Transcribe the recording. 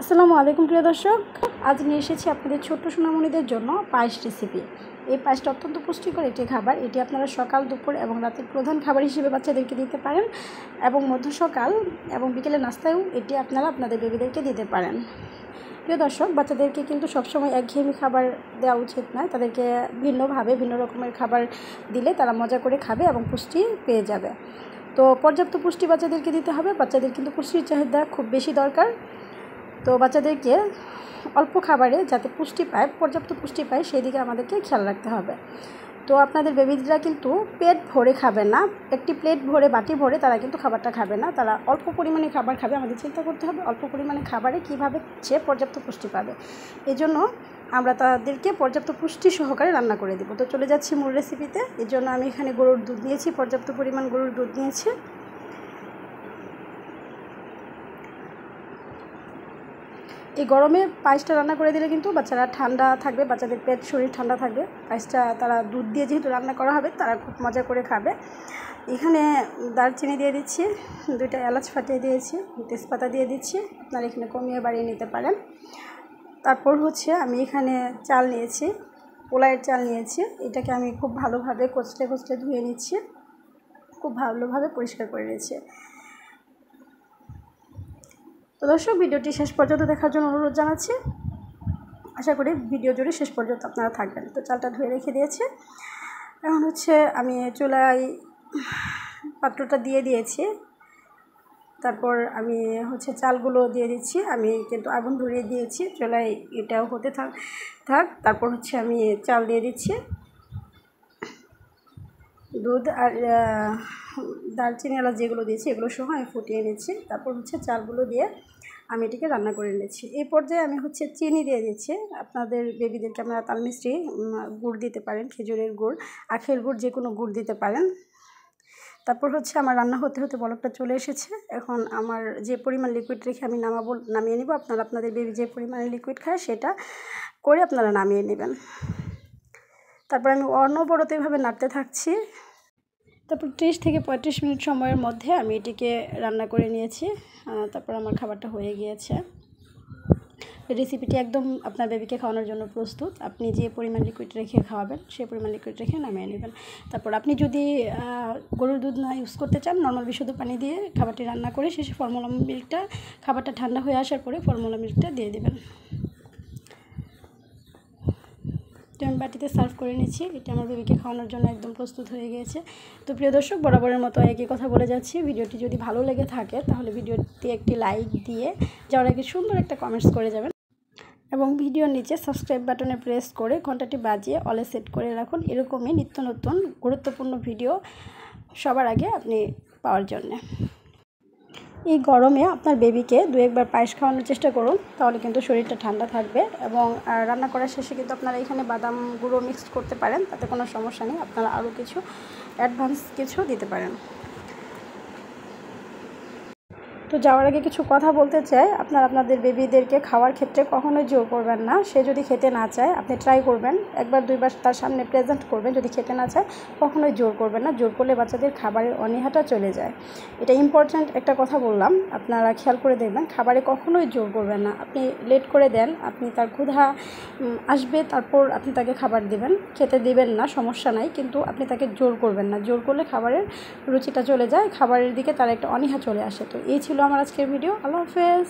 আসসালামু আলাইকুম প্রিয় দর্শক, আজ নিয়ে এসেছি আপনাদের ছোট্ট সোনামণিদের জন্য পায়েস রেসিপি। এই পায়েসটা অত্যন্ত পুষ্টিকর একটি খাবার। এটি আপনারা সকাল, দুপুর এবং রাতের প্রধান খাবার হিসেবে বাচ্চাদেরকে দিতে পারেন এবং মধ্য সকাল এবং বিকেলে নাস্তায়ও এটি আপনারা আপনাদের বেবিদেরকে দিতে পারেন। প্রিয় দর্শক, বাচ্চাদেরকে কিন্তু সবসময় একঘেয়েমি খাবার দেওয়া উচিত নয়। তাদেরকে ভিন্নভাবে ভিন্ন রকমের খাবার দিলে তারা মজা করে খাবে এবং পুষ্টি পেয়ে যাবে। তো পর্যাপ্ত পুষ্টি বাচ্চাদেরকে দিতে হবে। বাচ্চাদের কিন্তু পুষ্টির চাহিদা খুব বেশি দরকার। তো বাচ্চাদেরকে অল্প খাবারে যাতে পুষ্টি পায়, পর্যাপ্ত পুষ্টি পায়, সেই দিকে আমাদেরকে খেয়াল রাখতে হবে। তো আপনাদের বেবিরা কিন্তু পেট ভরে খাবে না, একটি প্লেট ভরে বাটি ভরে তারা কিন্তু খাবারটা খাবে না। তারা অল্প পরিমাণে খাবার খাবে। আমাদের চিন্তা করতে হবে অল্প পরিমাণে খাবারে কীভাবে সে পর্যাপ্ত পুষ্টি পাবে। এই জন্য আমরা তাদেরকে পর্যাপ্ত পুষ্টি সহকারে রান্না করে দেবো। তো চলে যাচ্ছি মূল রেসিপিতে। এর জন্য আমি এখানে গরুর দুধ নিয়েছি, পর্যাপ্ত পরিমাণ গরুর দুধ নিয়েছি। এই গরমে পায়েসটা রান্না করে দিলে কিন্তু বাচ্চারা ঠান্ডা থাকবে, বাচ্চাদের পেট শরীর ঠান্ডা থাকবে। পায়েসটা তারা দুধ দিয়ে যেহেতু রান্না করা হবে, তারা খুব মজা করে খাবে। এখানে দারচিনি দিয়ে দিচ্ছি, 2টা এলাচ ফাটিয়ে দিয়েছি, তেজপাতা দিয়ে দিচ্ছি। আপনারা এখানে কমিয়ে বাড়িয়ে নিতে পারেন। তারপর হচ্ছে আমি এখানে চাল নিয়েছি, পোলাইয়ের চাল নিয়েছি। এটাকে আমি খুব ভালোভাবে কচলে কচলে ধুয়ে নিচ্ছি, খুব ভালোভাবে পরিষ্কার করে নিয়েছি। তো দর্শক, ভিডিওটি শেষ পর্যন্ত দেখার জন্য অনুরোধ জানাচ্ছি। আশা করি ভিডিও জুড়ে শেষ পর্যন্ত আপনারা থাকবেন। তো চালটা ধুয়ে রেখে দিয়েছি। এখন হচ্ছে আমি চুলায় পাত্রটা দিয়ে দিয়েছি। তারপর আমি হচ্ছে চালগুলো দিয়ে দিচ্ছি। আমি কিন্তু আগুন ধরিয়ে দিয়েছি, চুলায় এটাও হতে থাক। তারপর হচ্ছে আমি চাল দিয়ে দিচ্ছি, দুধ আর দারচিনি এলাচ যেগুলো দিয়েছি এগুলো সহ আমি ফুটিয়ে নিচ্ছি। তারপর হচ্ছে চালগুলো দিয়ে আমি এটিকে রান্না করে নিচ্ছি। এই পর্যায়ে আমি হচ্ছে চিনি দিয়ে দিচ্ছি। আপনাদের বেবিদেরকে আপনারা তাল মিষ্টি গুড় দিতে পারেন, খেজুরের গুড়, আখের গুড়, যে কোনো গুড় দিতে পারেন। তারপর হচ্ছে আমার রান্না হতে হতে বলকটা চলে এসেছে। এখন আমার যে পরিমাণ লিকুইড রেখে আমি নামিয়ে নেব। আপনারা আপনাদের বেবি যে পরিমাণে লিকুইড খায় সেটা করে আপনারা নামিয়ে নেবেন। তারপর আমি অনবরত এভাবে নাড়তে থাকছি। তারপর 30 থেকে 35 মিনিট সময়ের মধ্যে আমি এটিকে রান্না করে নিয়েছি। তারপর আমার খাবারটা হয়ে গিয়েছে। রেসিপিটি একদম আপনার বেবিকে খাওয়ানোর জন্য প্রস্তুত। আপনি যে পরিমাণ লিকুইড রেখে খাওয়াবেন সেই পরিমাণ লিকুইড রেখে নামিয়ে নেবেন। তারপর আপনি যদি গরুর দুধ না ইউজ করতে চান, নর্মাল বিশুদ্ধ পানি দিয়ে খাবারটি রান্না করে শেষে ফর্মুলা মিল্কটা, খাবারটা ঠান্ডা হয়ে আসার পরে ফর্মুলা মিল্কটা দিয়ে দেবেন। আমি বাটিতে সার্ভ করে নিচ্ছি। এটা আমার বেবিকে খাওয়ানোর জন্য একদম প্রস্তুত হয়ে গিয়েছে। তো প্রিয় দর্শক, বরাবরের মতো একই কথা বলে যাচ্ছি, ভিডিওটি যদি ভালো লেগে থাকে তাহলে ভিডিওতে একটি লাইক দিয়ে যাওয়ার আগে সুন্দর একটা কমেন্টস করে যাবেন এবং ভিডিওর নিচে সাবস্ক্রাইব বাটনে প্রেস করে ঘন্টাটি বাজিয়ে অলে সেট করে রাখুন, এরকমই নিত্য নতুন গুরুত্বপূর্ণ ভিডিও সবার আগে আপনি পাওয়ার জন্যে। এই গরমে আপনার বেবিকে 2-1 বার পায়েস খাওয়ানোর চেষ্টা করুন, তাহলে কিন্তু শরীরটা ঠান্ডা থাকবে। এবং রান্না করার শেষে কিন্তু আপনারা এখানে বাদাম গুঁড়ো মিক্সড করতে পারেন, তাতে কোনো সমস্যা নেই। আপনারা আরও কিছু অ্যাডভান্স কিছু দিতে পারেন। তো যাওয়ার আগে কিছু কথা বলতে চাই। আপনারা আপনাদের বেবিদেরকে খাওয়ার ক্ষেত্রে কখনোই জোর করবেন না। সে যদি খেতে না চায়, আপনি ট্রাই করবেন, 1-2 বার তার সামনে প্রেজেন্ট করবেন। যদি খেতে না চায় কখনোই জোর করবেন না। জোর করলে বাচ্চাদের খাবারের অনীহাটা চলে যায়। এটা ইম্পর্ট্যান্ট একটা কথা বললাম, আপনারা খেয়াল করে দেখবেন। খাবারে কখনোই জোর করবেন না। আপনি লেট করে দেন, আপনি তার ক্ষুধা আসবে, তারপর আপনি তাকে খাবার দেবেন। খেতে দেবেন না, সমস্যা নাই, কিন্তু আপনি তাকে জোর করবেন না। জোর করলে খাবারের রুচিটা চলে যায়, খাবারের দিকে তার একটা অনীহা চলে আসে। তো এই ছিল আমার আজকের ভিডিও। আল্লাহ হাফেজ।